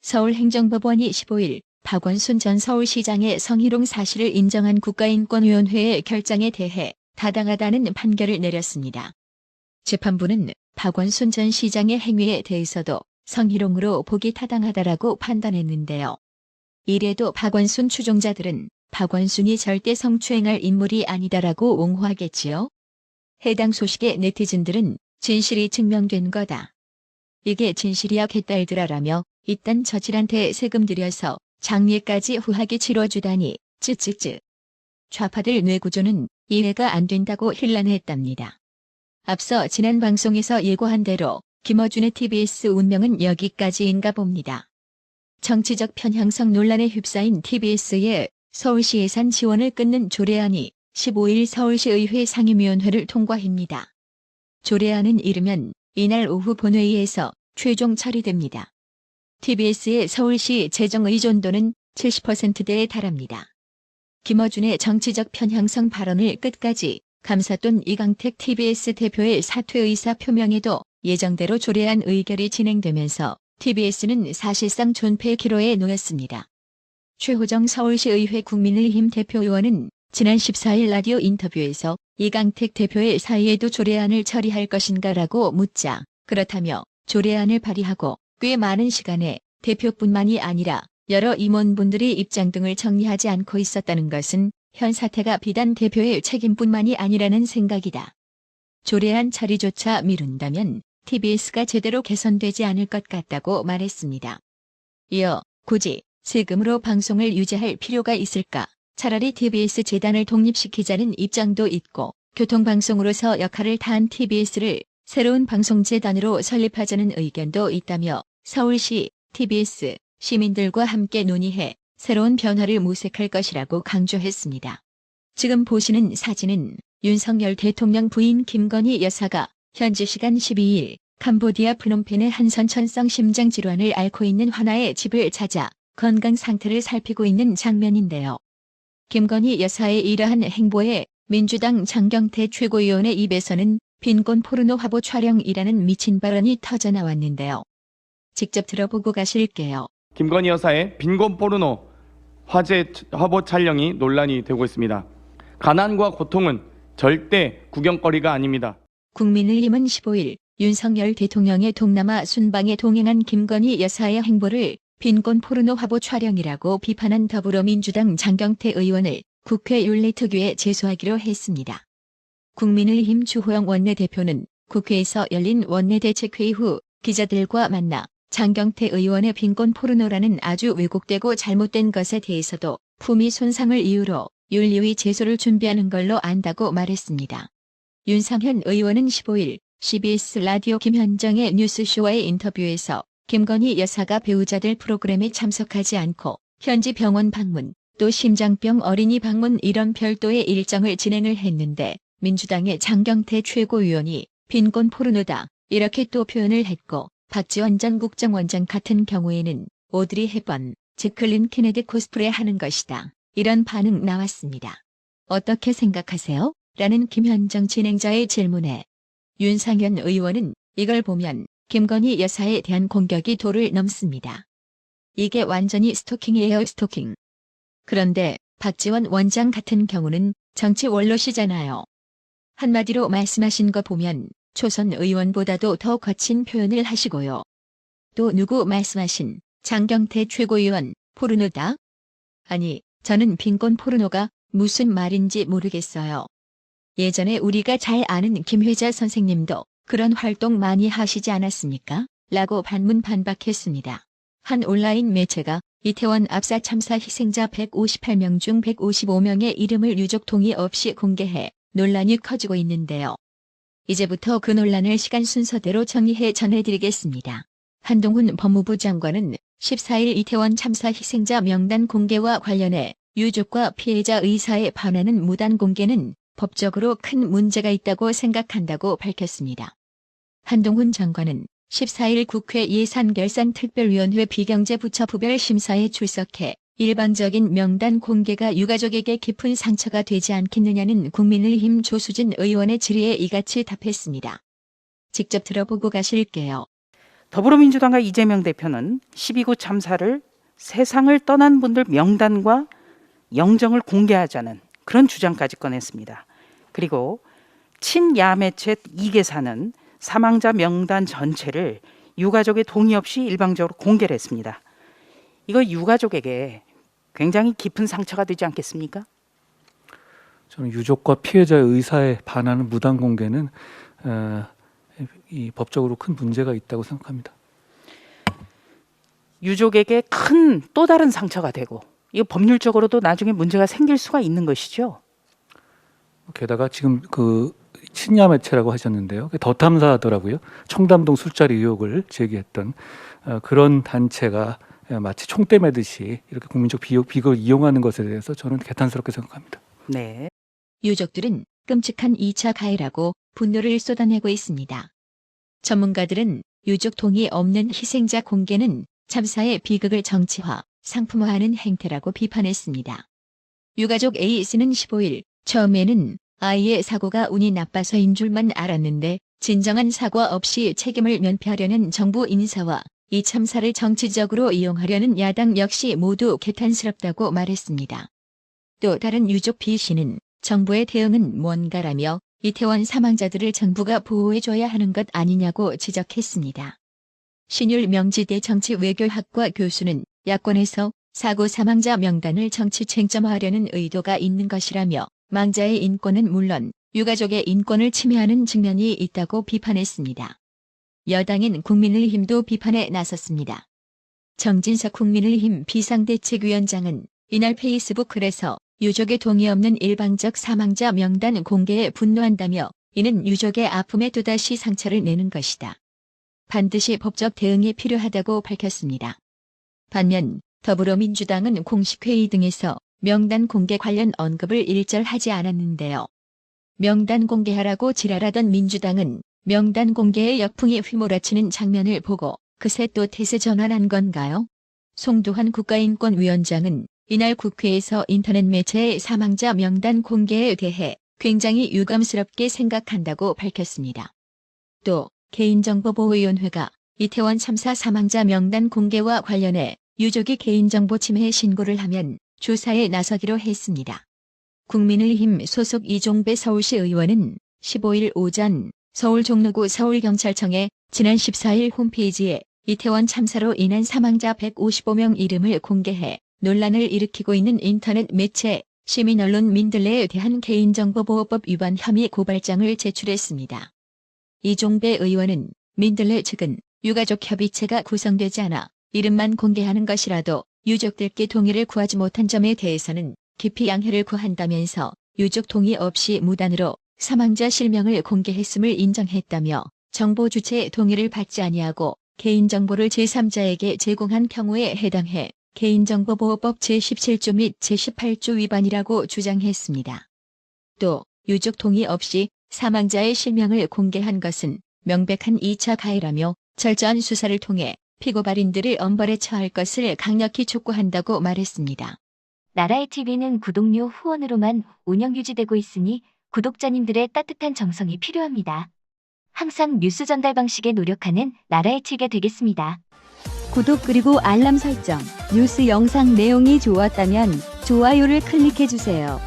서울행정법원이 15일 박원순 전 서울시장의 성희롱 사실을 인정한 국가인권위원회의 결정에 대해 타당하다는 판결을 내렸습니다. 재판부는 박원순 전 시장의 행위에 대해서도 성희롱으로 보기 타당하다라고 판단했는데요. 이래도 박원순 추종자들은 박원순이 절대 성추행할 인물이 아니다라고 옹호하겠지요. 해당 소식에 네티즌들은 진실이 증명된 거다. 이게 진실이야 개딸들아라며 이딴 저질한테 세금 들여서 장례까지 후하게 치러주다니 쯔쯔쯔. 좌파들 뇌구조는 이해가 안 된다고 hir난했답니다. 앞서 지난 방송에서 예고한 대로 김어준의 TBS 운명은 여기까지인가 봅니다. 정치적 편향성 논란에 휩싸인 TBS의 서울시 예산 지원을 끊는 조례안이 15일 서울시의회 상임위원회를 통과합니다. 조례안은 이르면 이날 오후 본회의에서 최종 처리됩니다. TBS의 서울시 재정 의존도는 70%대에 달합니다. 김어준의 정치적 편향성 발언을 끝까지 감쌌던 이강택 TBS 대표의 사퇴 의사 표명에도 예정대로 조례안 의결이 진행되면서 TBS는 사실상 존폐의 기로에 놓였습니다. 최호정 서울시의회 국민의힘 대표의원은 지난 14일 라디오 인터뷰에서 이강택 대표의 사의에도 조례안을 처리할 것인가라고 묻자 그렇다며 조례안을 발의하고 꽤 많은 시간에 대표뿐만이 아니라 여러 임원분들이 입장 등을 정리하지 않고 있었다는 것은 현 사태가 비단 대표의 책임뿐만이 아니라는 생각이다. 조례안 처리조차 미룬다면 TBS가 제대로 개선되지 않을 것 같다고 말했습니다. 이어 굳이 세금으로 방송을 유지할 필요가 있을까? 차라리 TBS 재단을 독립시키자는 입장도 있고 교통방송으로서 역할을 다한 TBS를 새로운 방송재단으로 설립하자는 의견도 있다며 서울시, TBS, 시민들과 함께 논의해 새로운 변화를 모색할 것이라고 강조했습니다. 지금 보시는 사진은 윤석열 대통령 부인 김건희 여사가 현지 시간 12일 캄보디아 프놈펜의 한 선천성 심장질환을 앓고 있는 화나의 집을 찾아 건강 상태를 살피고 있는 장면인데요. 김건희 여사의 이러한 행보에 민주당 장경태 최고위원의 입에서는 빈곤 포르노 화보 촬영이라는 미친 발언이 터져나왔는데요. 직접 들어보고 가실게요. 김건희 여사의 빈곤 포르노 화제 화보 촬영이 논란이 되고 있습니다. 가난과 고통은 절대 구경거리가 아닙니다. 국민의힘은 15일 윤석열 대통령의 동남아 순방에 동행한 김건희 여사의 행보를 빈곤 포르노 화보 촬영이라고 비판한 더불어민주당 장경태 의원을 국회 윤리특위에 제소하기로 했습니다. 국민의힘 주호영 원내대표는 국회에서 열린 원내대책회의 후 기자들과 만나 장경태 의원의 빈곤 포르노라는 아주 왜곡되고 잘못된 것에 대해서도 품위 손상을 이유로 윤리위 제소를 준비하는 걸로 안다고 말했습니다. 윤상현 의원은 15일 CBS 라디오 김현정의 뉴스쇼와의 인터뷰에서 김건희 여사가 배우자들 프로그램에 참석하지 않고 현지 병원 방문, 또 심장병 어린이 방문 이런 별도의 일정을 진행을 했는데 민주당의 장경태 최고위원이 빈곤 포르노다 이렇게 또 표현을 했고 박지원 전 국정원장 같은 경우에는 오드리 헵번, 제클린 케네디 코스프레 하는 것이다. 이런 반응 나왔습니다. 어떻게 생각하세요? 라는 김현정 진행자의 질문에 윤상현 의원은 이걸 보면 김건희 여사에 대한 공격이 도를 넘습니다. 이게 완전히 스토킹이에요, 스토킹. 그런데 박지원 원장 같은 경우는 정치 원로시잖아요. 한마디로 말씀하신 거 보면 초선 의원보다도 더 거친 표현을 하시고요. 또 누구 말씀하신 장경태 최고위원 포르노다? 아니, 저는 빈곤 포르노가 무슨 말인지 모르겠어요. 예전에 우리가 잘 아는 김회자 선생님도 그런 활동 많이 하시지 않았습니까? 라고 반박했습니다. 한 온라인 매체가 이태원 압사 참사 희생자 158명 중 155명의 이름을 유족 동의 없이 공개해 논란이 커지고 있는데요. 이제부터 그 논란을 시간 순서대로 정리해 전해드리겠습니다. 한동훈 법무부 장관은 14일 이태원 참사 희생자 명단 공개와 관련해 유족과 피해자 의사에 반하는 무단 공개는 법적으로 큰 문제가 있다고 생각한다고 밝혔습니다. 한동훈 장관은 14일 국회 예산결산특별위원회 비경제부처 부별 심사에 출석해 일방적인 명단 공개가 유가족에게 깊은 상처가 되지 않겠느냐는 국민의힘 조수진 의원의 질의에 이같이 답했습니다. 직접 들어보고 가실게요. 더불어민주당과 이재명 대표는 12구 참사를 세상을 떠난 분들 명단과 영정을 공개하자는 그런 주장까지 꺼냈습니다. 그리고 친야 매체 이계사는 사망자 명단 전체를 유가족의 동의 없이 일방적으로 공개를 했습니다. 이거 유가족에게 굉장히 깊은 상처가 되지 않겠습니까? 저는 유족과 피해자의 의사에 반하는 무단 공개는 이 법적으로 큰 문제가 있다고 생각합니다. 유족에게 큰 또 다른 상처가 되고 이거 법률적으로도 나중에 문제가 생길 수가 있는 것이죠. 게다가 지금 그 친야 매체라고 하셨는데요. 더 탐사하더라고요. 청담동 술자리 의혹을 제기했던 그런 단체가 마치 총대 매듯이 이렇게 국민적 비극을 이용하는 것에 대해서 저는 개탄스럽게 생각합니다. 네. 유족들은 끔찍한 2차 가해라고 분노를 쏟아내고 있습니다. 전문가들은 유족 동의 없는 희생자 공개는 참사의 비극을 정치화, 상품화하는 행태라고 비판했습니다. 유가족 A씨는 15일 처음에는 아이의 사고가 운이 나빠서인 줄만 알았는데 진정한 사과 없이 책임을 면피하려는 정부 인사와 이 참사를 정치적으로 이용하려는 야당 역시 모두 개탄스럽다고 말했습니다. 또 다른 유족 B씨는 정부의 대응은 뭔가라며 이태원 사망자들을 정부가 보호해줘야 하는 것 아니냐고 지적했습니다. 신율 명지대 정치외교학과 교수는 야권에서 사고 사망자 명단을 정치 쟁점화하려는 의도가 있는 것이라며 망자의 인권은 물론 유가족의 인권을 침해하는 측면이 있다고 비판했습니다. 여당인 국민의힘도 비판에 나섰습니다. 정진석 국민의힘 비상대책위원장은 이날 페이스북 글에서 유족의 동의 없는 일방적 사망자 명단 공개에 분노한다며 이는 유족의 아픔에 또다시 상처를 내는 것이다. 반드시 법적 대응이 필요하다고 밝혔습니다. 반면 더불어민주당은 공식회의 등에서 명단 공개 관련 언급을 일절하지 않았는데요. 명단 공개하라고 지랄하던 민주당은 명단 공개의 역풍이 휘몰아치는 장면을 보고 그새 또 태세 전환한 건가요? 송두환 국가인권위원장은 이날 국회에서 인터넷 매체의 사망자 명단 공개에 대해 굉장히 유감스럽게 생각한다고 밝혔습니다. 또 개인정보보호위원회가 이태원 참사 사망자 명단 공개와 관련해 유족이 개인정보 침해 신고를 하면 조사에 나서기로 했습니다. 국민의힘 소속 이종배 서울시 의원은 15일 오전 서울 종로구 서울경찰청에 지난 14일 홈페이지에 이태원 참사로 인한 사망자 155명 이름을 공개해 논란을 일으키고 있는 인터넷 매체 시민언론 민들레에 대한 개인정보보호법 위반 혐의 고발장을 제출했습니다. 이종배 의원은 민들레 측은 유가족 협의체가 구성되지 않아 이름만 공개하는 것이라도 유족들께 동의를 구하지 못한 점에 대해서는 깊이 양해를 구한다면서 유족 동의 없이 무단으로 사망자 실명을 공개했음을 인정했다며 정보 주체의 동의를 받지 아니하고 개인정보를 제3자에게 제공한 경우에 해당해 개인정보보호법 제17조 및 제18조 위반이라고 주장했습니다. 또 유족 동의 없이 사망자의 실명을 공개한 것은 명백한 2차 가해라며 철저한 수사를 통해 피고발인들을 엄벌에 처할 것을 강력히 촉구한다고 말했습니다. 나라의 TV는 구독료 후원으로만 운영 유지되고 있으니 구독자님들의 따뜻한 정성이 필요합니다. 항상 뉴스 전달 방식에 노력하는 나라의 TV가 되겠습니다. 구독 그리고 알람 설정, 뉴스 영상 내용이 좋았다면 좋아요를 클릭해주세요.